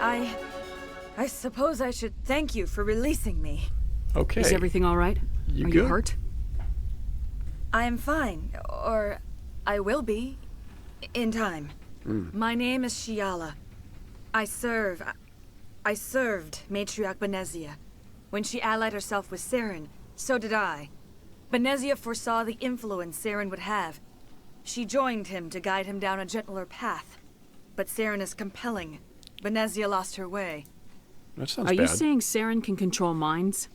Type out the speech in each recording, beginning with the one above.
I suppose I should thank you for releasing me. Okay. Is everything all right? Are you hurt? I am fine, or I will be, in time. My name is Shiala. I served Matriarch Benezia. When she allied herself with Saren, so did I. Benezia foresaw the influence Saren would have. She joined him to guide him down a gentler path. But Saren is compelling. Benezia lost her way. That sounds bad. Are you saying Saren can control minds?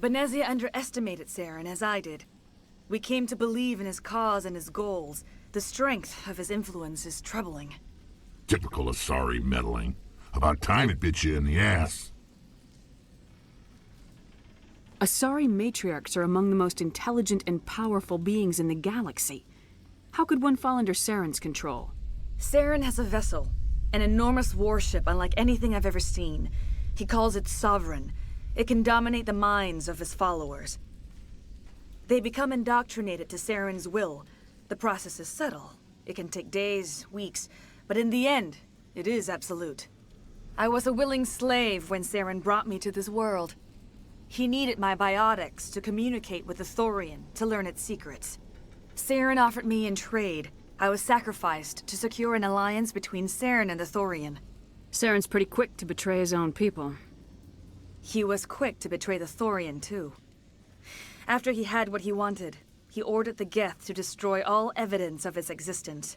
Benezia underestimated Saren, as I did. We came to believe in his cause and his goals. The strength of his influence is troubling. Typical Asari meddling. About time it bit you in the ass. Asari matriarchs are among the most intelligent and powerful beings in the galaxy. How could one fall under Saren's control? Saren has a vessel, an enormous warship unlike anything I've ever seen. He calls it Sovereign. It can dominate the minds of his followers. They become indoctrinated to Saren's will. The process is subtle. It can take days, weeks, but in the end, it is absolute. I was a willing slave when Saren brought me to this world. He needed my biotics to communicate with the Thorian, to learn its secrets. Saren offered me in trade. I was sacrificed to secure an alliance between Saren and the Thorian. Saren's pretty quick to betray his own people. He was quick to betray the Thorian, too. After he had what he wanted, he ordered the Geth to destroy all evidence of its existence.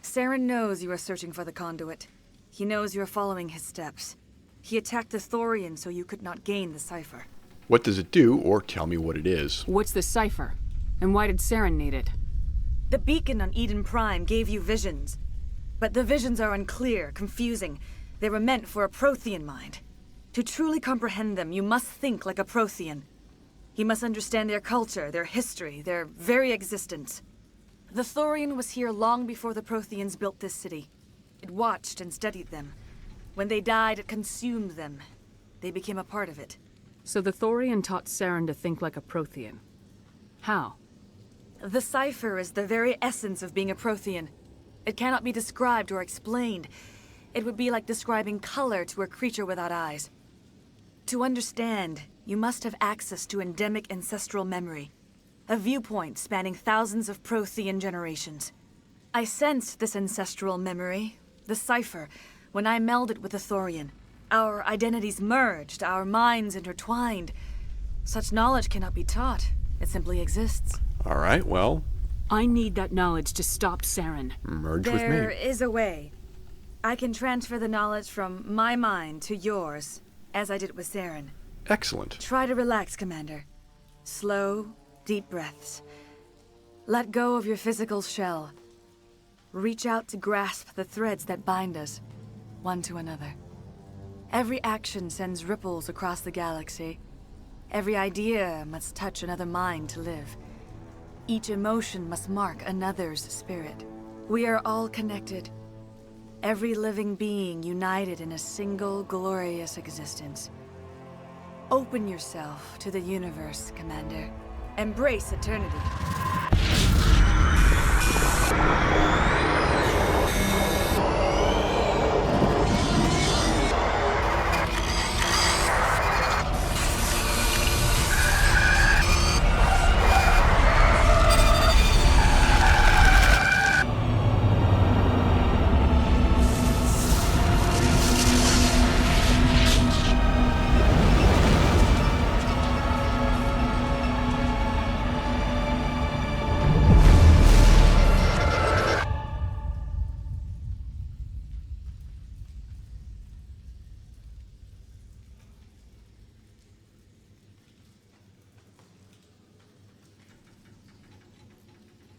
Saren knows you are searching for the conduit. He knows you are following his steps. He attacked the Thorian so you could not gain the cipher. What does it do, or tell me what it is? What's the cipher? And why did Saren need it? The beacon on Eden Prime gave you visions. But the visions are unclear, confusing. They were meant for a Prothean mind. To truly comprehend them, you must think like a Prothean. You must understand their culture, their history, their very existence. The Thorian was here long before the Protheans built this city. It watched and studied them. When they died, it consumed them. They became a part of it. So the Thorian taught Saren to think like a Prothean. How? The cipher is the very essence of being a Prothean. It cannot be described or explained. It would be like describing color to a creature without eyes. To understand, you must have access to endemic ancestral memory. A viewpoint spanning thousands of Prothean generations. I sensed this ancestral memory, the cipher, when I melded with the Thorian. Our identities merged, our minds intertwined. Such knowledge cannot be taught. It simply exists. All right, well... I need that knowledge to stop Saren. Merge with me. There is a way. I can transfer the knowledge from my mind to yours, as I did with Saren. Excellent. Try to relax, Commander. Slow, deep breaths. Let go of your physical shell. Reach out to grasp the threads that bind us, one to another. Every action sends ripples across the galaxy. Every idea must touch another mind to live. Each emotion must mark another's spirit. We are all connected. Every living being united in a single glorious existence. Open yourself to the universe, Commander. Embrace eternity.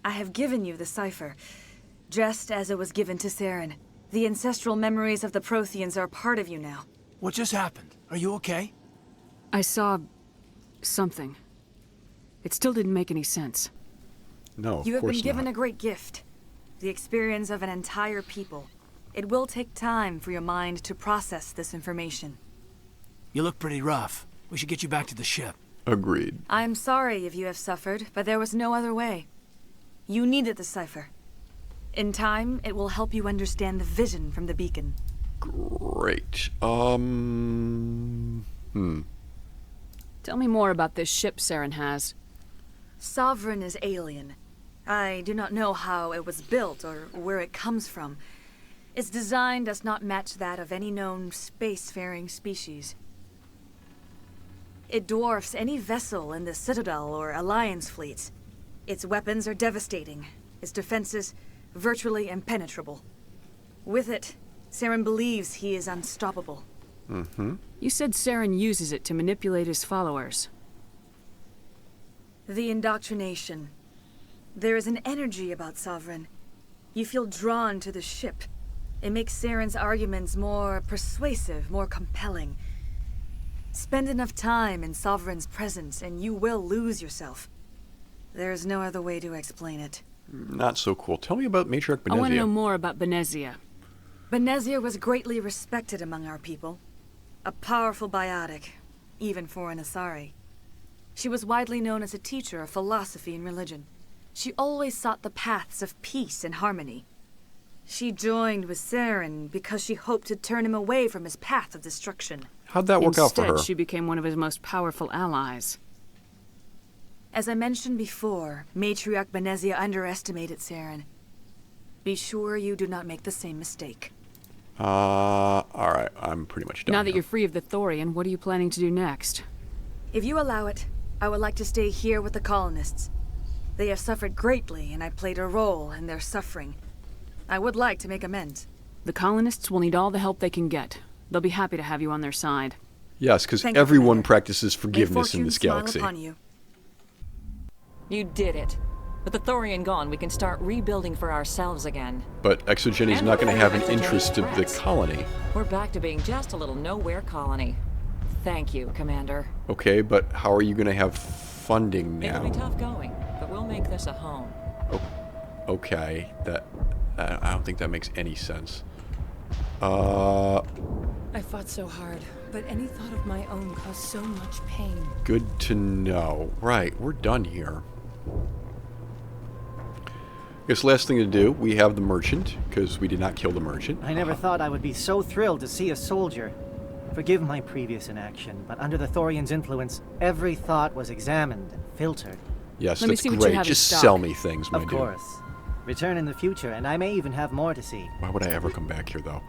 I have given you the cipher, just as it was given to Saren. The ancestral memories of the Protheans are a part of you now. What just happened? Are you okay? I saw... something. It still didn't make any sense. No, of You have been course given not. a great gift. The experience of an entire people. It will take time for your mind to process this information. You look pretty rough. We should get you back to the ship. Agreed. I'm sorry if you have suffered, but there was no other way. You needed the cipher. In time, it will help you understand the vision from the beacon. Great. Tell me more about this ship Saren has. Sovereign is alien. I do not know how it was built or where it comes from. Its design does not match that of any known spacefaring species. It dwarfs any vessel in the Citadel or Alliance fleets. Its weapons are devastating, its defenses virtually impenetrable. With it, Saren believes he is unstoppable. You said Saren uses it to manipulate his followers. The indoctrination. There is an energy about Sovereign. You feel drawn to the ship. It makes Saren's arguments more persuasive, more compelling. Spend enough time in Sovereign's presence and you will lose yourself. There's no other way to explain it. Not so cool. Tell me about Matriarch Benezia. I want to know more about Benezia. Benezia was greatly respected among our people. A powerful biotic, even for an Asari. She was widely known as a teacher of philosophy and religion. She always sought the paths of peace and harmony. She joined with Saren because she hoped to turn him away from his path of destruction. How'd that work out for her? Instead, she became one of his most powerful allies. As I mentioned before, Matriarch Benezia underestimated Saren. Be sure you do not make the same mistake. Alright, I'm pretty much done. Now that you're free of the Thorian, what are you planning to do next? If you allow it, I would like to stay here with the colonists. They have suffered greatly, and I played a role in their suffering. I would like to make amends. The colonists will need all the help they can get. They'll be happy to have you on their side. Yes, because Thank you, everyone Commander. practices May forgiveness in fortune this smile galaxy. upon you. You did it. With the Thorian gone, we can start rebuilding for ourselves again. But Exogeny is And not going to have an Exogeny interest of the threats. colony. We're back to being just a little nowhere colony. Thank you, Commander. Okay, but how are you going to have funding It'll be now? tough going, but we'll make this a home. Okay, I don't think that makes any sense. I fought so hard, but any thought of my own caused so much pain. Good to know. Right, we're done here. Guess last thing to do, we have the merchant, because we did not kill the merchant. I never thought I would be so thrilled to see a soldier. Forgive my previous inaction, but under the Thorian's influence, every thought was examined and filtered. Yes, Let me that's see what you great. have in Just stock. sell me things, my Of dude. course. Return in the future, and I may even have more to see. Why would I ever come back here, though?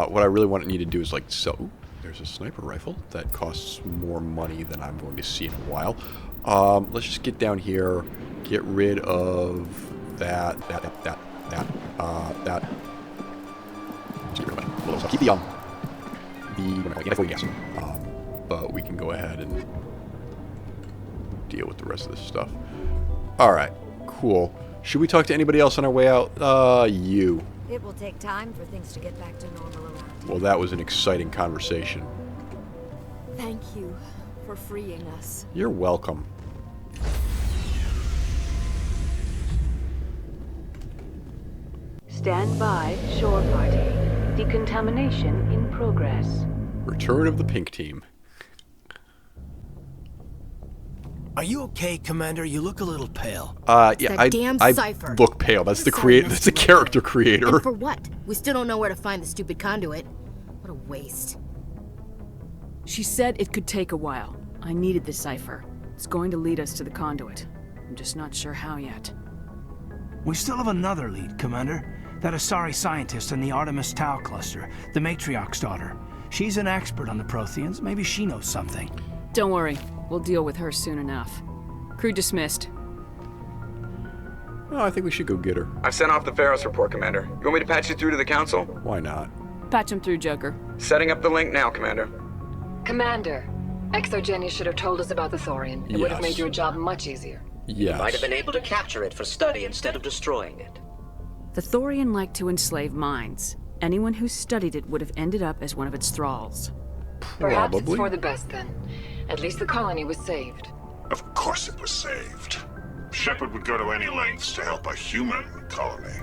What I really need to do is, like, sell... Ooh, there's a sniper rifle. That costs more money than I'm going to see in a while. Let's just get down here, get rid of that. Let's get rid of that. Well, so keep the gas. But we can go ahead and deal with the rest of this stuff. Alright, cool. Should we talk to anybody else on our way out? You. It will take time for things to get back to normal around here. Well, that was an exciting conversation. Thank you for freeing us. You're welcome. Stand by, shore party. Decontamination in progress. Return of the pink team. Are you okay, Commander? You look a little pale. Yeah, that damn I cipher. look pale. That's the Sorry, That's the Mr. character creator. And for what? We still don't know where to find the stupid conduit. What a waste. She said it could take a while. I needed the cipher. It's going to lead us to the conduit. I'm just not sure how yet. We still have another lead, Commander. That Asari scientist in the Artemis Tau cluster, the Matriarch's daughter. She's an expert on the Protheans. Maybe she knows something. Don't worry. We'll deal with her soon enough. Crew dismissed. Oh, I think we should go get her. I've sent off the Feros report, Commander. You want me to patch you through to the Council? Why not? Patch him through, Joker. Setting up the link now, Commander. Commander, Exogeny should have told us about the Thorian. It would have Yes. made your job much easier. Yes. Might have been able to capture it for study instead of destroying it. The Thorian liked to enslave minds. Anyone who studied it would have ended up as one of its thralls. Perhaps it's Probably. for the best then. At least the colony was saved. Of course it was saved. Shepard would go to any lengths to help a human colony.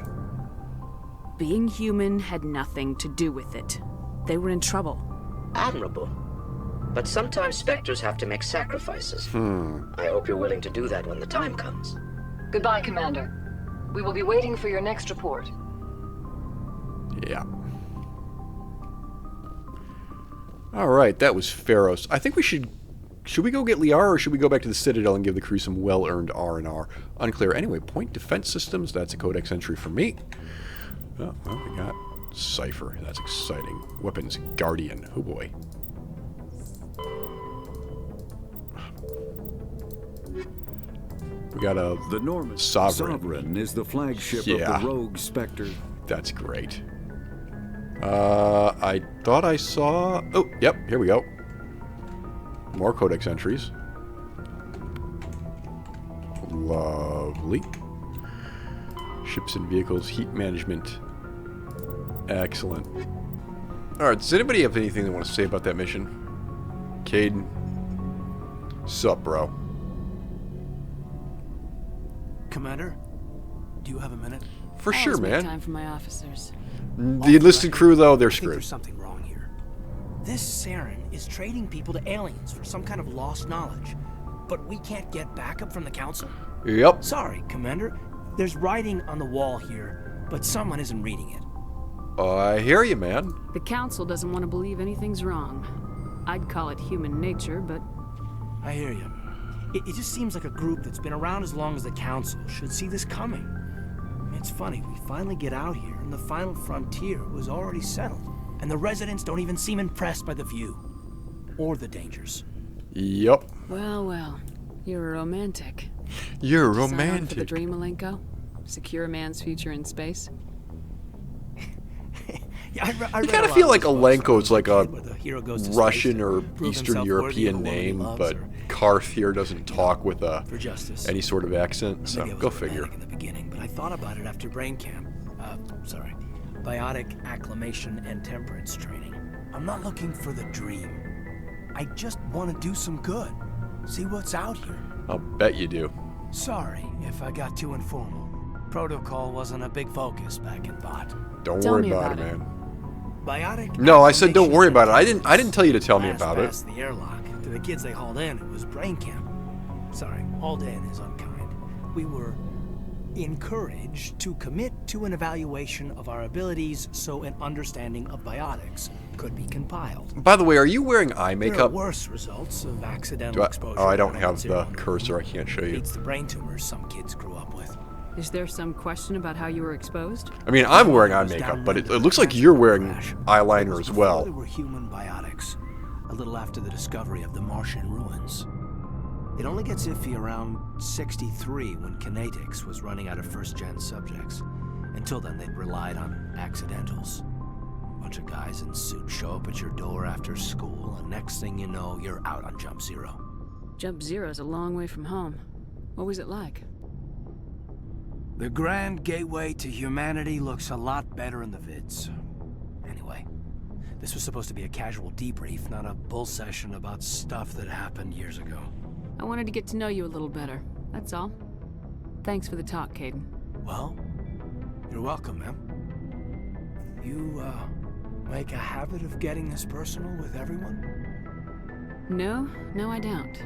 Being human had nothing to do with it. They were in trouble. Admirable. But sometimes Spectres have to make sacrifices. I hope you're willing to do that when the time comes. Goodbye, Commander. We will be waiting for your next report. Yeah. Alright, that was Feros. I think we should... Should we go get Liara, or should we go back to the Citadel and give the crew some well-earned R&R? Unclear. Anyway, point defense systems. That's a codex entry for me. Oh, well, we got Cypher. That's exciting. Weapons. Guardian. Oh, boy. We got a the Norman Sovereign is the flagship of the Rogue Spectre. That's great. I thought I saw... Oh, yep, here we go. More codex entries. Lovely. Ships and vehicles, heat management. Excellent. Alright, does anybody have anything they want to say about that mission? Caden? Sup, bro? Commander, do you have a minute? For sure, man. Time for my officers. The enlisted crew, though, they're I think screwed. there's something wrong here. This Saren is trading people to aliens for some kind of lost knowledge, but we can't get backup from the Council? Yep. Sorry, Commander. There's writing on the wall here, but someone isn't reading it. I hear you, man. The Council doesn't want to believe anything's wrong. I'd call it human nature, but... I hear you. It just seems like a group that's been around as long as the Council should see this coming. It's funny, we finally get out here, and the final frontier was already settled. And the residents don't even seem impressed by the view. Or the dangers. Yup. Well, well. You're a romantic. You're Sign on romantic. for the dream, Malenko? Secure a man's future in space? Yeah, I You kind of feel like Alenko's like a goes to Russian space or prove Eastern himself worthy of a European woman he name, loves, but or Karth here doesn't talk with for justice. any sort of accent, so Maybe I was go figure. romantic in the beginning, but I thought about it after brain camp. Biotic acclimation and temperance training. I'm not looking for the dream. I just want to do some good. See what's out here. I'll bet you do. Sorry if I got too informal. Protocol wasn't a big focus back in Bot. Don't worry about it, man. Biotic No, I said don't worry about it. I didn't tell you to tell me about it. Past the airlock. To the kids they hauled in, it was brain camp. Sorry, hauled in is unkind. We were encouraged to commit to an evaluation of our abilities so an understanding of biotics could be compiled. By the way, are you wearing eye There are makeup? worse results of accidental exposure. Oh, I don't to have the 110. cursor. I can't show you. Beats the brain tumors some kids grew up with. Is there some question about how you were exposed? I mean, I'm wearing eye makeup, but it looks like you're wearing eyeliner as well. There were human biotics, a little after the discovery of the Martian ruins. It only gets iffy around 63 when Kinetics was running out of first-gen subjects. Until then, they'd relied on accidentals. A bunch of guys in suits show up at your door after school, and next thing you know, you're out on Jump Zero. Jump Zero's a long way from home. What was it like? The grand gateway to humanity looks a lot better in the vids. Anyway, this was supposed to be a casual debrief, not a bull session about stuff that happened years ago. I wanted to get to know you a little better, that's all. Thanks for the talk, Caden. Well, you're welcome, ma'am. You, make a habit of getting this personal with everyone? No, I don't.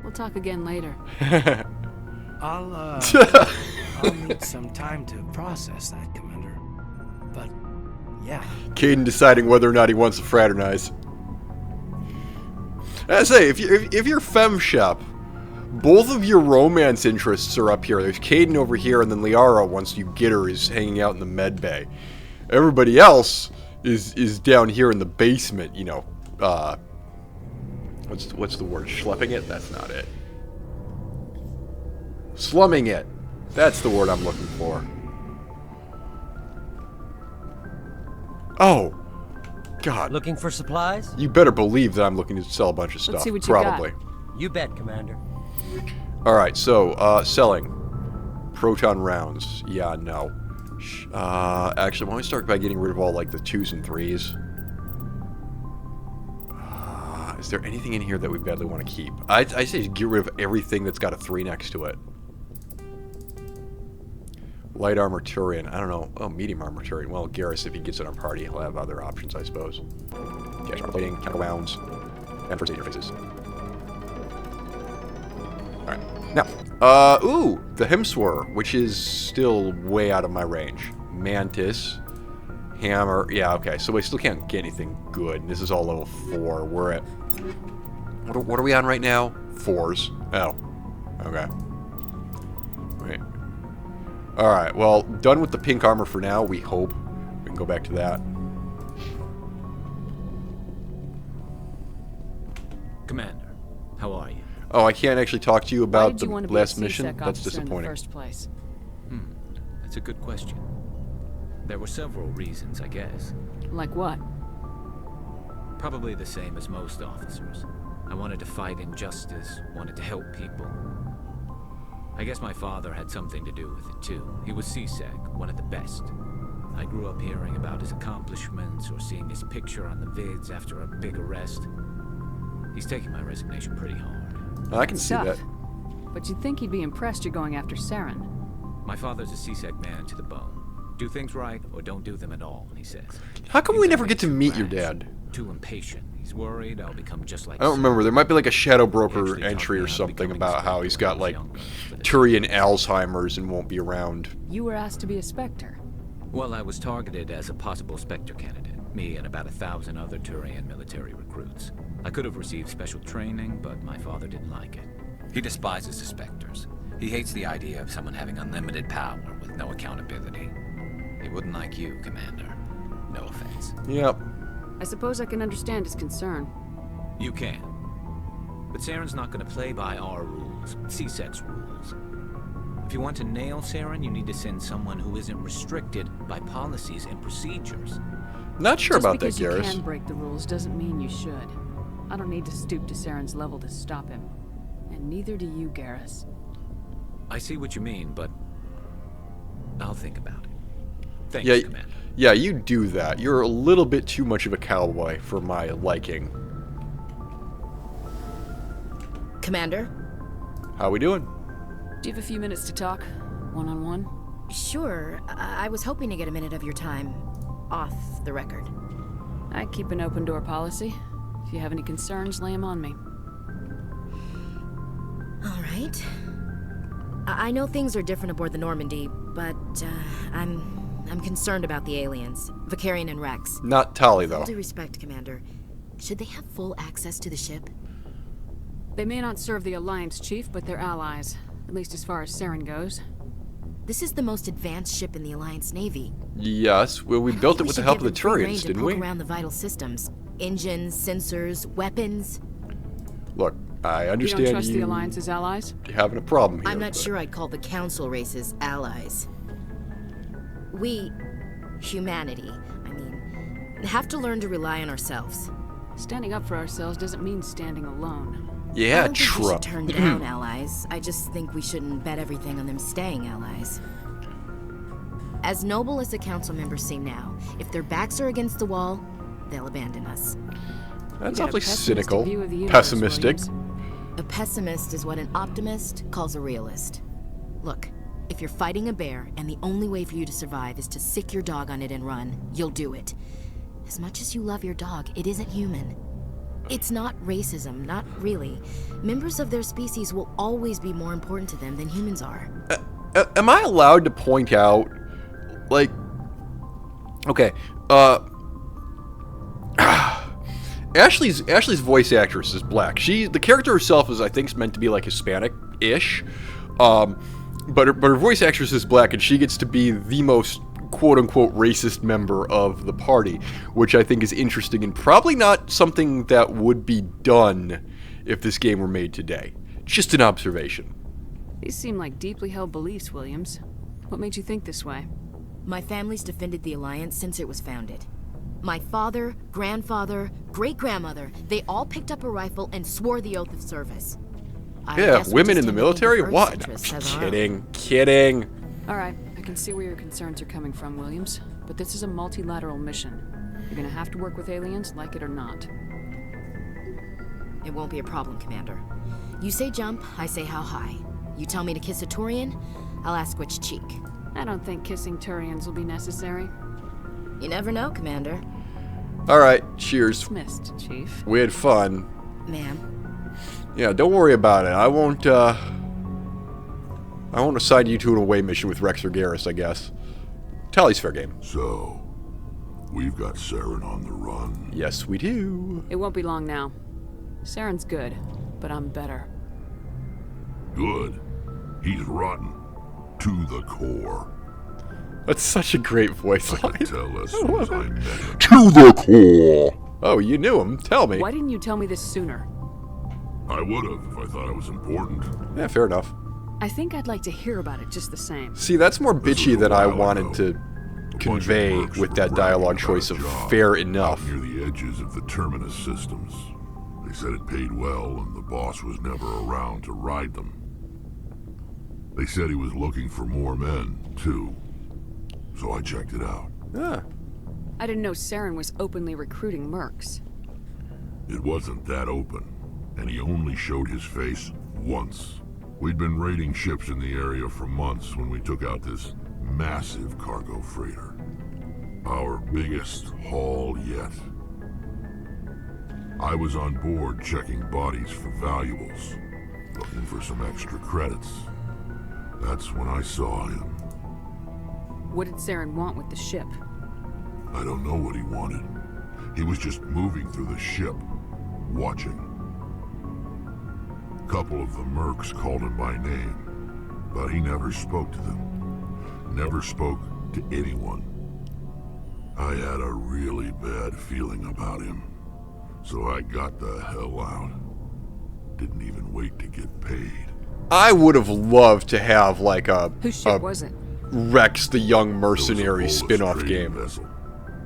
We'll talk again later. I'll need some time to process that, Commander. But, yeah. Caden deciding whether or not he wants to fraternize. I say, if you're fem shep, both of your romance interests are up here. There's Caden over here, and then Liara, once you get her, is hanging out in the med bay. Everybody else is down here in the basement, you know, what's the word? Schlepping it? That's not it. Slumming it. That's the word I'm looking for. Oh. God. Looking for supplies? You better believe that I'm looking to sell a bunch of stuff. Let's see what you Probably. got. You bet, Commander. Alright, so, selling. Proton rounds. Yeah, no. Actually, why don't we start by getting rid of all, like, the 2s and 3s? Is there anything in here that we badly want to keep? I say just get rid of everything that's got a 3 next to it. Light armor Turian. I don't know. Oh, medium armor Turian. Well, Garrus, if he gets it on party, he'll have other options, I suppose. Cash armor plating, chemical rounds, and first aid interfaces. Alright. Now, ooh, the Hemswer, which is still way out of my range. Mantis. Hammer. Yeah, okay. So we still can't get anything good. This is all level 4. We're at... What are we on right now? 4s. Oh. Okay. Wait. Alright, well, done with the pink armor for now, we hope. We can go back to that. Commander, how are you? Oh, I can't actually talk to you about Why did the you want to last be a mission? C-Sec That's officer disappointing. in the first place? That's a good question. There were several reasons, I guess. Like what? Probably the same as most officers. I wanted to fight injustice, wanted to help people. I guess my father had something to do with it too. He was C-Sec, one of the best. I grew up hearing about his accomplishments or seeing his picture on the vids after a big arrest. He's taking my resignation pretty hard. I can see Tough. that. But you'd think he'd be impressed you're going after Saren. My father's a C-Sec man to the bone. Do things right or don't do them at all, he says. How come we never get to meet your dad? Too impatient. He's worried I'll become just like I don't remember. There might be like a Shadow Broker actually taught entry me or how to something become about how inspector he's when got I was like younger, but it's- Turian Alzheimer's and won't be around. You were asked to be a Spectre. Well, I was targeted as a possible Spectre candidate. Me and about 1,000 other Turian military recruits. I could have received special training, but my father didn't like it. He despises the Spectres. He hates the idea of someone having unlimited power with no accountability. He wouldn't like you, Commander. No offense. Yep. I suppose I can understand his concern. You can. But Saren's not going to play by our rules, C-Sec's rules. If you want to nail Saren, you need to send someone who isn't restricted by policies and procedures. Not sure about that, Just because you Garrus. can break the rules doesn't mean you should. I don't need to stoop to Saren's level to stop him. And neither do you, Garrus. I see what you mean, but I'll think about it. Thanks, Yeah, Commander. yeah, you do that. You're a little bit too much of a cowboy for my liking. Commander? How we doing? Do you have a few minutes to talk? One-on-one? Sure. I was hoping to get a minute of your time. Off the record. I keep an open door policy. If you have any concerns, lay them on me. All right. I know things are different aboard the Normandy, but I'm concerned about the aliens, Vicarian and Rex. Not Tali, With all though. due respect, Commander, should they have full access to the ship? They may not serve the Alliance, Chief, but they're allies. At least as far as Saren goes. This is the most advanced ship in the Alliance Navy. Yes, well, we built it with the help of the Turians, didn't we? Around the vital systems, engines, sensors, weapons. Look, I You understand don't trust the you Alliance's allies? having a problem here. I'm not but- sure I'd call the Council races allies. We, humanity, have to learn to rely on ourselves. Standing up for ourselves doesn't mean standing alone. I Yeah, don't think we should Trump. turn down allies. I just think we shouldn't bet everything on them staying allies. As noble as the council members seem now, if their backs are against the wall, they'll abandon us. That's You got a awfully pessimistic cynical. view of the universe, Pessimistic. Williams. A pessimist is what an optimist calls a realist. Look, if you're fighting a bear and the only way for you to survive is to sick your dog on it and run, you'll do it. As much as you love your dog, it isn't human. It's not racism, not really. Members of their species will always be more important to them than humans are. Am I allowed to point out, like, okay, Ashley's voice actress is black. The character herself is, I think, meant to be like Hispanic-ish, but her voice actress is black, and she gets to be the most quote-unquote racist member of the party, which I think is interesting and probably not something that would be done if this game were made today. Just an observation. These seem like deeply held beliefs, Williams. What made you think this way? My family's defended the Alliance since it was founded. My father, grandfather, great-grandmother, they all picked up a rifle and swore the oath of service. I Yeah, guess we women just in the tend to think military? of Earth's What? interests as our own. Kidding. All right, I can see where your concerns are coming from, Williams. But this is a multilateral mission. You're gonna have to work with aliens, like it or not. It won't be a problem, Commander. You say jump, I say how high. You tell me to kiss a Turian, I'll ask which cheek. I don't think kissing Turians will be necessary. You never know, Commander. All right, cheers. Dismissed, Chief. We had fun. Ma'am. Yeah, don't worry about it. I won't assign you to an away mission with Rex or Garrus, I guess. Tally's fair game. So, We've got Saren on the run. Yes, we do. It won't be long now. Saren's good, but I'm better. Good. He's rotten. To the core. That's such a great voice line. I could tell as soon as I met him. To the core. Oh, you knew him. Tell me. Why didn't you tell me this sooner? I would have if I thought it was important. Yeah, fair enough. I think I'd like to hear about it just the same. See, that's more bitchy than I wanted to convey with that dialogue choice of fair enough. Near the edges of the terminus systems. They said it paid well and the boss was never around to ride them. They said he was looking for more men, too. So I checked it out. Ah. I didn't know Saren was openly recruiting mercs. It wasn't that open, and he only showed his face once. We'd been raiding ships in the area for months when we took out this massive cargo freighter. Our biggest haul yet. I was on board checking bodies for valuables, looking for some extra credits. That's when I saw him. What did Saren want with the ship? I don't know what he wanted. He was just moving through the ship, watching. A couple of the mercs called him by name, but he never spoke to them. Never spoke to anyone. I had a really bad feeling about him, so I got the hell out. Didn't even wait to get paid. I would have loved to have like a whose ship was it? Rex the Young Mercenary spin-off game. Vessel.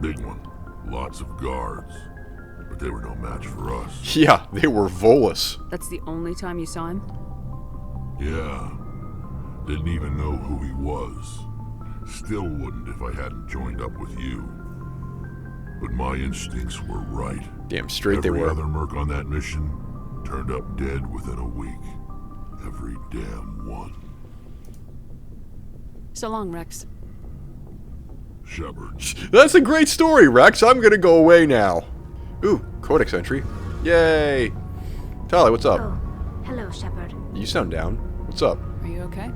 Big one. Lots of guards. But they were no match for us. Yeah, they were Volus. That's the only time you saw him? Yeah. Didn't even know who he was. Still wouldn't if I hadn't joined up with you. But my instincts were right. Damn straight they were. Every other merc on that mission turned up dead within a week. Every damn one. So long, Rex. Shepard. That's a great story, Rex. I'm gonna go away now. Ooh, codex entry. Yay! Tali, what's up? Oh, hello, Shepard. You sound down. What's up? Are you okay?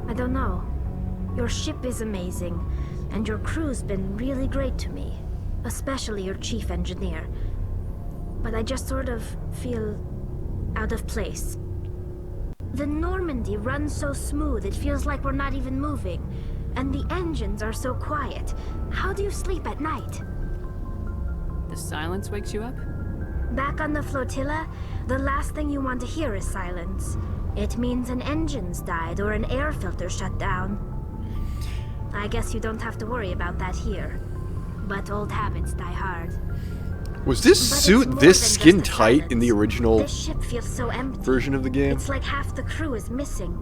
I don't know. Your ship is amazing, and your crew's been really great to me. Especially your chief engineer. But I just sort of feel out of place. The Normandy runs so smooth it feels like we're not even moving. And the engines are so quiet. How do you sleep at night? The silence wakes you up? Back on the flotilla, the last thing you want to hear is silence. It means an engine's died or an air filter shut down. I guess you don't have to worry about that here. But old habits die hard. Was this suit this skin tight in the original This ship feels so empty. version of the game? It's like half the crew is missing.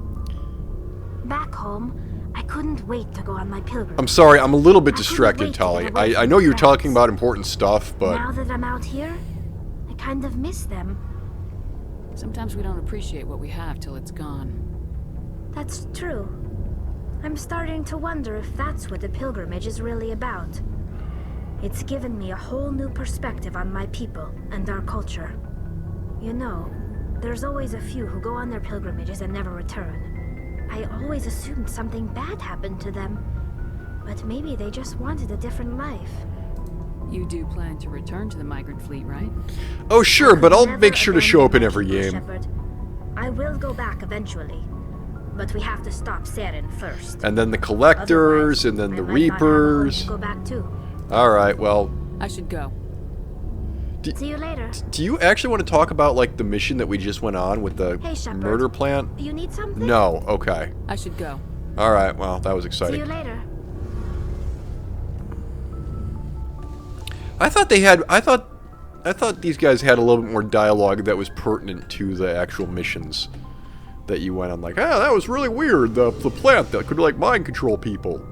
Back home, I couldn't wait to go on my pilgrimage. I'm sorry, I'm a little bit distracted, Tali. I know you're talking about important stuff, but... Now that I'm out here, I kind of miss them. Sometimes we don't appreciate what we have till it's gone. That's true. I'm starting to wonder if that's what the pilgrimage is really about. It's given me a whole new perspective on my people and our culture. You know, there's always a few who go on their pilgrimages and never return. I always assumed something bad happened to them, but maybe they just wanted a different life. You do plan to return to the migrant fleet, right? Oh sure, but I'll make sure to show up in every game. Shepard. I will go back eventually, but we have to stop Saren first. And then the Collectors, and then the Reapers. Go back too. Alright, well... I should go. See you later. Do you actually want to talk about, like, the mission that we just went on with the murder plant? You need something? No, okay. I should go. Alright, well, that was exciting. See you later. I thought they had... I thought these guys had a little bit more dialogue that was pertinent to the actual missions that you went on. Like, ah, that was really weird. The plant that could, like, mind control people.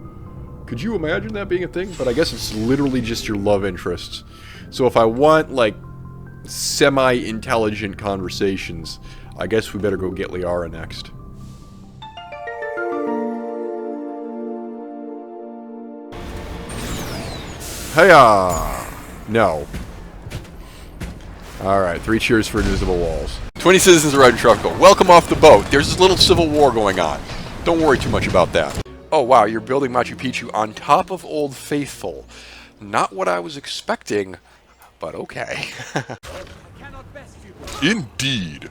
Could you imagine that being a thing? But I guess it's literally just your love interests. So if I want, like, semi-intelligent conversations, I guess we better go get Liara next. Hiya! No. Alright, 3 cheers for Invisible Walls. 20 citizens arrived in Tropical. Welcome off the boat. There's this little civil war going on. Don't worry too much about that. Oh, wow, you're building Machu Picchu on top of Old Faithful. Not what I was expecting, but okay. Indeed.